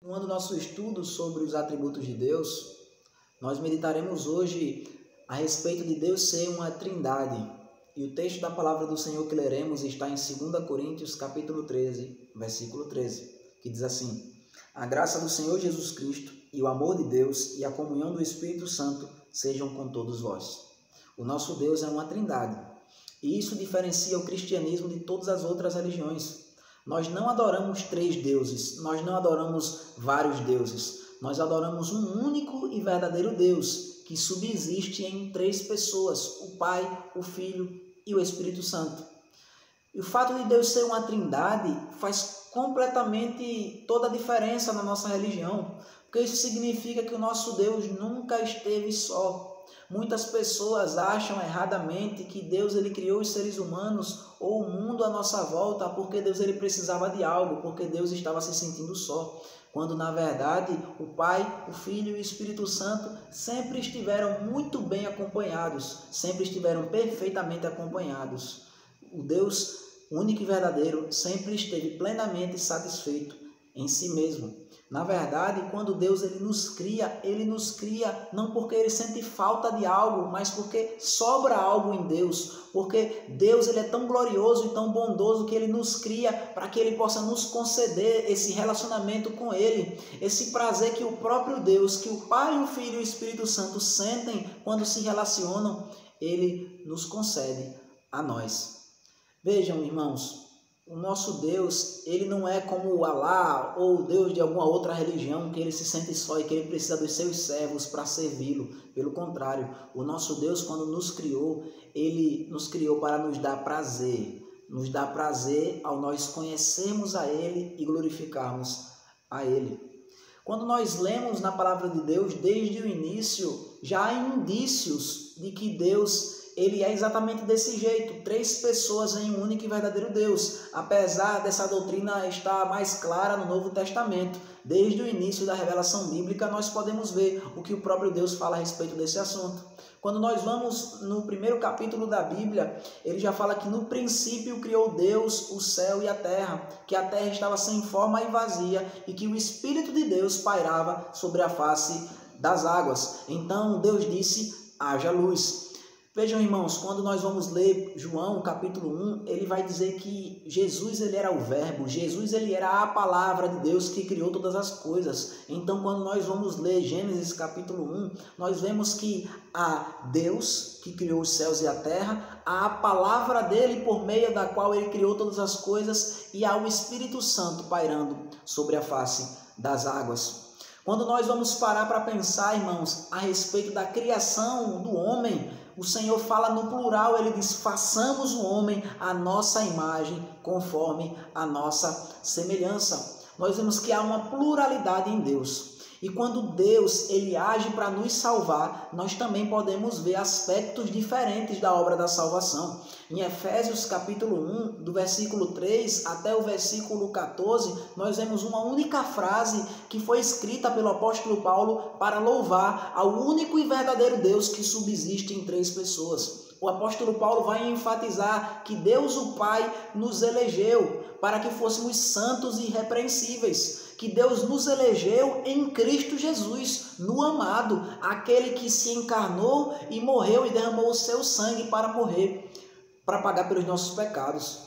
Continuando nosso estudo sobre os atributos de Deus, nós meditaremos hoje a respeito de Deus ser uma trindade. E o texto da palavra do Senhor que leremos está em 2 Coríntios, capítulo 13, versículo 13, que diz assim: A graça do Senhor Jesus Cristo e o amor de Deus e a comunhão do Espírito Santo sejam com todos vós. O nosso Deus é uma trindade, e isso diferencia o cristianismo de todas as outras religiões. Nós não adoramos três deuses, nós não adoramos vários deuses, nós adoramos um único e verdadeiro Deus, que subsiste em três pessoas, o Pai, o Filho e o Espírito Santo. E o fato de Deus ser uma trindade faz completamente toda a diferença na nossa religião, porque isso significa que o nosso Deus nunca esteve só. Muitas pessoas acham erradamente que Deus ele criou os seres humanos ou o mundo à nossa volta porque Deus ele precisava de algo, porque Deus estava se sentindo só. Quando na verdade o Pai, o Filho e o Espírito Santo sempre estiveram muito bem acompanhados, sempre estiveram perfeitamente acompanhados. O Deus único e verdadeiro sempre esteve plenamente satisfeito em si mesmo. Na verdade, quando Deus ele nos cria não porque ele sente falta de algo, mas porque sobra algo em Deus, porque Deus ele é tão glorioso e tão bondoso que ele nos cria para que ele possa nos conceder esse relacionamento com ele, esse prazer que o próprio Deus, que o Pai, o Filho e o Espírito Santo sentem quando se relacionam, ele nos concede a nós. Vejam, irmãos, o nosso Deus, ele não é como o Alá ou o Deus de alguma outra religião que ele se sente só e que ele precisa dos seus servos para servi-lo. Pelo contrário, o nosso Deus, quando nos criou, ele nos criou para nos dar prazer. Nos dá prazer ao nós conhecermos a ele e glorificarmos a ele. Quando nós lemos na palavra de Deus, desde o início, já há indícios de que Deus ele é exatamente desse jeito, três pessoas em um único e verdadeiro Deus, apesar dessa doutrina estar mais clara no Novo Testamento. Desde o início da revelação bíblica, nós podemos ver o que o próprio Deus fala a respeito desse assunto. Quando nós vamos no primeiro capítulo da Bíblia, ele já fala que no princípio criou Deus o céu e a terra, que a terra estava sem forma e vazia e que o Espírito de Deus pairava sobre a face das águas. Então Deus disse: haja luz. Vejam, irmãos, quando nós vamos ler João, capítulo 1, ele vai dizer que Jesus ele era o verbo, Jesus ele era a palavra de Deus que criou todas as coisas. Então, quando nós vamos ler Gênesis, capítulo 1, nós vemos que há Deus que criou os céus e a terra, há a palavra dele por meio da qual ele criou todas as coisas e há o Espírito Santo pairando sobre a face das águas. Quando nós vamos parar para pensar, irmãos, a respeito da criação do homem, o Senhor fala no plural, ele diz: façamos o homem à nossa imagem, conforme a nossa semelhança. Nós vemos que há uma pluralidade em Deus. E quando Deus ele age para nos salvar, nós também podemos ver aspectos diferentes da obra da salvação. Em Efésios capítulo 1, do versículo 3 até o versículo 14, nós vemos uma única frase que foi escrita pelo apóstolo Paulo para louvar ao único e verdadeiro Deus que subsiste em três pessoas. O apóstolo Paulo vai enfatizar que Deus o Pai nos elegeu para que fôssemos santos e irrepreensíveis, que Deus nos elegeu em Cristo Jesus, no amado, aquele que se encarnou e morreu e derramou o seu sangue para morrer, para pagar pelos nossos pecados.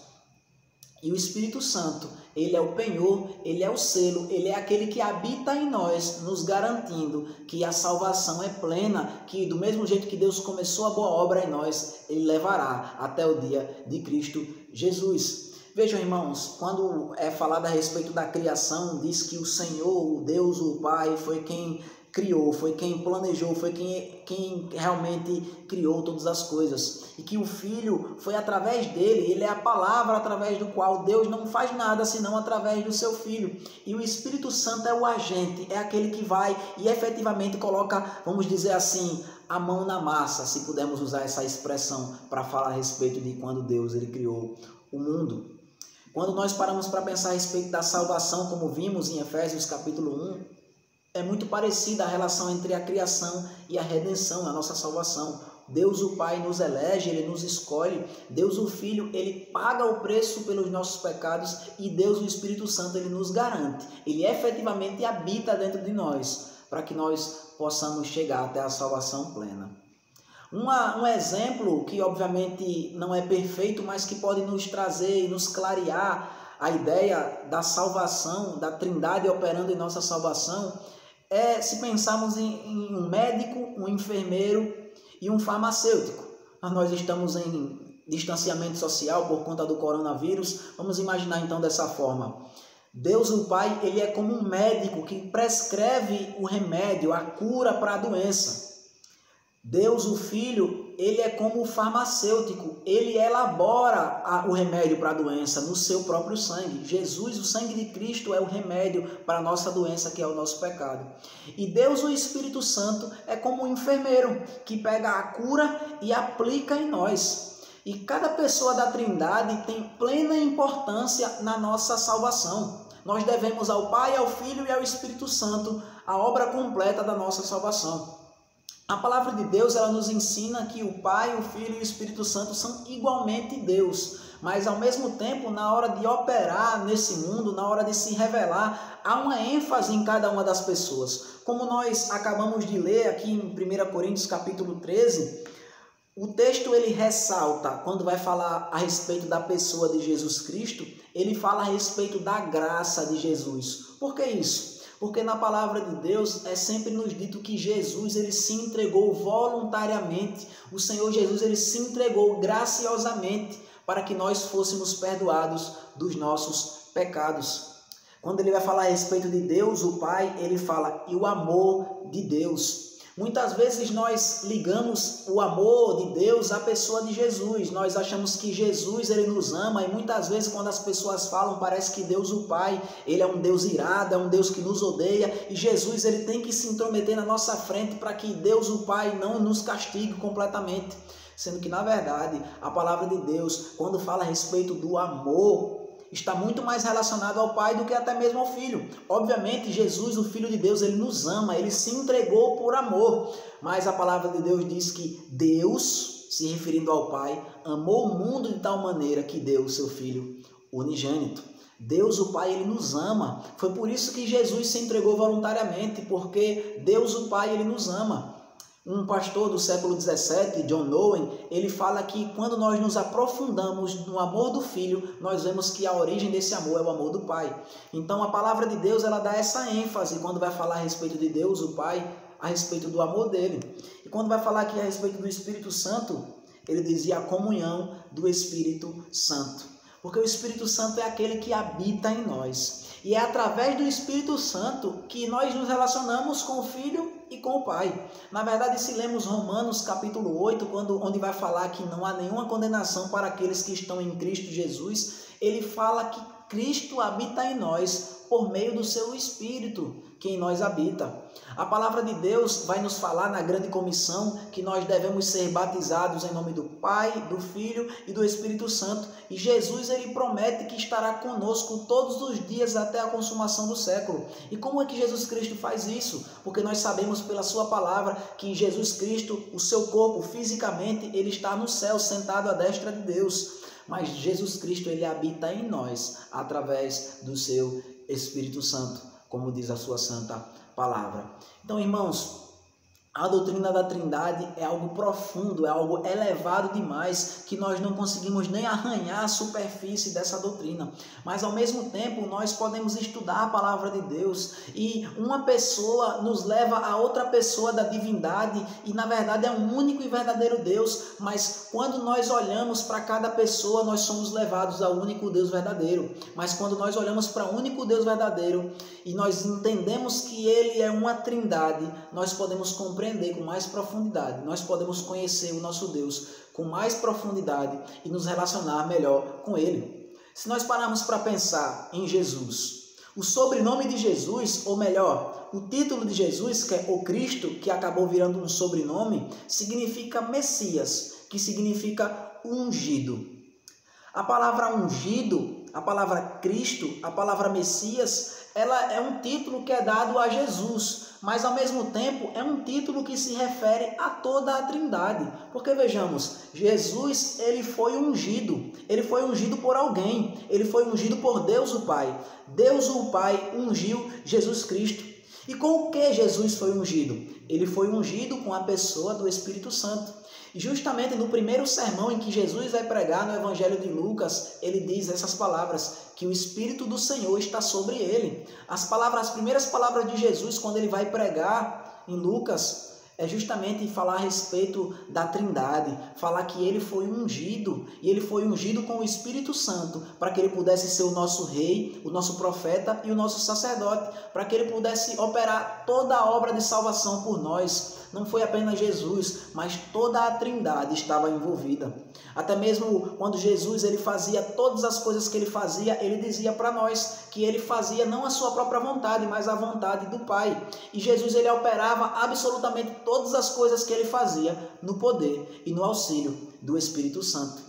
E o Espírito Santo, ele é o penhor, ele é o selo, ele é aquele que habita em nós, nos garantindo que a salvação é plena, que do mesmo jeito que Deus começou a boa obra em nós, ele levará até o dia de Cristo Jesus. Vejam, irmãos, quando é falado a respeito da criação, diz que o Senhor, o Deus, o Pai, foi quem criou, foi quem planejou, foi quem realmente criou todas as coisas. E que o Filho foi através dele, ele é a palavra através do qual Deus não faz nada senão através do seu Filho. E o Espírito Santo é o agente, é aquele que vai e efetivamente coloca, vamos dizer assim, a mão na massa, se pudermos usar essa expressão para falar a respeito de quando Deus ele criou o mundo. Quando nós paramos para pensar a respeito da salvação, como vimos em Efésios capítulo 1, é muito parecida a relação entre a criação e a redenção, a nossa salvação. Deus o Pai nos elege, Ele nos escolhe. Deus o Filho, Ele paga o preço pelos nossos pecados. E Deus o Espírito Santo, Ele nos garante. Ele efetivamente habita dentro de nós, para que nós possamos chegar até a salvação plena. Um exemplo que obviamente não é perfeito, mas que pode nos trazer e nos clarear a ideia da salvação, da Trindade operando em nossa salvação, é se pensarmos em um médico, um enfermeiro e um farmacêutico. Nós estamos em distanciamento social por conta do coronavírus. Vamos imaginar então dessa forma. Deus o Pai, Ele é como um médico que prescreve o remédio, a cura para a doença. Deus o Filho, Ele é como o farmacêutico, Ele elabora o remédio para a doença no seu próprio sangue. Jesus, o sangue de Cristo, é o remédio para a nossa doença, que é o nosso pecado. E Deus, o Espírito Santo, é como um enfermeiro que pega a cura e aplica em nós. E cada pessoa da Trindade tem plena importância na nossa salvação. Nós devemos ao Pai, ao Filho e ao Espírito Santo a obra completa da nossa salvação. A palavra de Deus, ela nos ensina que o Pai, o Filho e o Espírito Santo são igualmente Deus, mas ao mesmo tempo, na hora de operar nesse mundo, na hora de se revelar, há uma ênfase em cada uma das pessoas. Como nós acabamos de ler aqui em 1 Coríntios capítulo 13, o texto ele ressalta, quando vai falar a respeito da pessoa de Jesus Cristo, ele fala a respeito da graça de Jesus. Por que isso? Porque na palavra de Deus é sempre nos dito que Jesus ele se entregou voluntariamente. O Senhor Jesus ele se entregou graciosamente para que nós fôssemos perdoados dos nossos pecados. Quando ele vai falar a respeito de Deus, o Pai, ele fala, e o amor de Deus. Muitas vezes nós ligamos o amor de Deus à pessoa de Jesus. Nós achamos que Jesus ele nos ama e muitas vezes quando as pessoas falam parece que Deus o Pai, ele é um Deus irado, é um Deus que nos odeia e Jesus ele tem que se intrometer na nossa frente para que Deus o Pai não nos castigue completamente. Sendo que na verdade a palavra de Deus, quando fala a respeito do amor, está muito mais relacionado ao Pai do que até mesmo ao Filho. Obviamente, Jesus, o Filho de Deus, ele nos ama, ele se entregou por amor. Mas a palavra de Deus diz que Deus, se referindo ao Pai, amou o mundo de tal maneira que deu o seu Filho unigênito. Deus, o Pai, ele nos ama. Foi por isso que Jesus se entregou voluntariamente, porque Deus, o Pai, ele nos ama. Um pastor do século XVII, John Owen, ele fala que quando nós nos aprofundamos no amor do Filho, nós vemos que a origem desse amor é o amor do Pai. Então a palavra de Deus ela dá essa ênfase quando vai falar a respeito de Deus, o Pai, a respeito do amor dele. E quando vai falar aqui a respeito do Espírito Santo, ele dizia a comunhão do Espírito Santo. Porque o Espírito Santo é aquele que habita em nós. E é através do Espírito Santo que nós nos relacionamos com o Filho e com o Pai. Na verdade, se lemos Romanos capítulo 8, onde vai falar que não há nenhuma condenação para aqueles que estão em Cristo Jesus, ele fala que Cristo habita em nós por meio do seu Espírito, que em nós habita. A palavra de Deus vai nos falar na grande comissão que nós devemos ser batizados em nome do Pai, do Filho e do Espírito Santo. E Jesus ele promete que estará conosco todos os dias até a consumação do século. E como é que Jesus Cristo faz isso? Porque nós sabemos pela sua palavra que Jesus Cristo, o seu corpo fisicamente, ele está no céu, sentado à destra de Deus. Mas Jesus Cristo ele habita em nós através do seu Espírito Santo, como diz a sua santa palavra. Então, irmãos, a doutrina da Trindade é algo profundo, é algo elevado demais, que nós não conseguimos nem arranhar a superfície dessa doutrina. Mas, ao mesmo tempo, nós podemos estudar a palavra de Deus e uma pessoa nos leva a outra pessoa da divindade e, na verdade, é um único e verdadeiro Deus. Mas, quando nós olhamos para cada pessoa, nós somos levados ao único Deus verdadeiro. Mas, quando nós olhamos para o único Deus verdadeiro e nós entendemos que Ele é uma Trindade, nós podemos compreender com mais profundidade, nós podemos conhecer o nosso Deus com mais profundidade e nos relacionar melhor com Ele. Se nós pararmos para pensar em Jesus, o sobrenome de Jesus, ou melhor, o título de Jesus, que é o Cristo, que acabou virando um sobrenome, significa Messias, que significa ungido. A palavra ungido, a palavra Cristo, a palavra Messias ela é um título que é dado a Jesus, mas ao mesmo tempo é um título que se refere a toda a Trindade. Porque vejamos, Jesus, ele foi ungido por alguém, ele foi ungido por Deus o Pai. Deus o Pai ungiu Jesus Cristo. E com o que Jesus foi ungido? Ele foi ungido com a pessoa do Espírito Santo. E justamente no primeiro sermão em que Jesus vai pregar no Evangelho de Lucas, ele diz essas palavras, que o Espírito do Senhor está sobre ele. As primeiras palavras de Jesus, quando ele vai pregar em Lucas, é justamente falar a respeito da Trindade, falar que ele foi ungido, e ele foi ungido com o Espírito Santo, para que ele pudesse ser o nosso rei, o nosso profeta e o nosso sacerdote, para que ele pudesse operar toda a obra de salvação por nós. Não foi apenas Jesus, mas toda a Trindade estava envolvida. Até mesmo quando Jesus ele fazia todas as coisas que ele fazia, ele dizia para nós que ele fazia não a sua própria vontade, mas a vontade do Pai. E Jesus ele operava absolutamente todas as coisas que ele fazia no poder e no auxílio do Espírito Santo.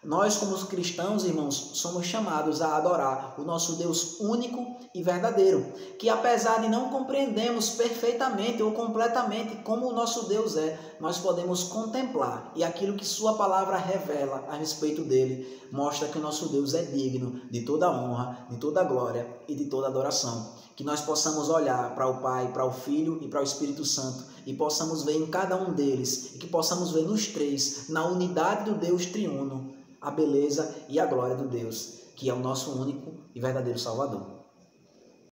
Nós, como cristãos, irmãos, somos chamados a adorar o nosso Deus único e verdadeiro, que apesar de não compreendermos perfeitamente ou completamente como o nosso Deus é, nós podemos contemplar, e aquilo que sua palavra revela a respeito dele, mostra que o nosso Deus é digno de toda honra, de toda glória e de toda adoração. Que nós possamos olhar para o Pai, para o Filho e para o Espírito Santo, e possamos ver em cada um deles, e que possamos ver nos três, na unidade do Deus triuno, a beleza e a glória do Deus, que é o nosso único e verdadeiro Salvador.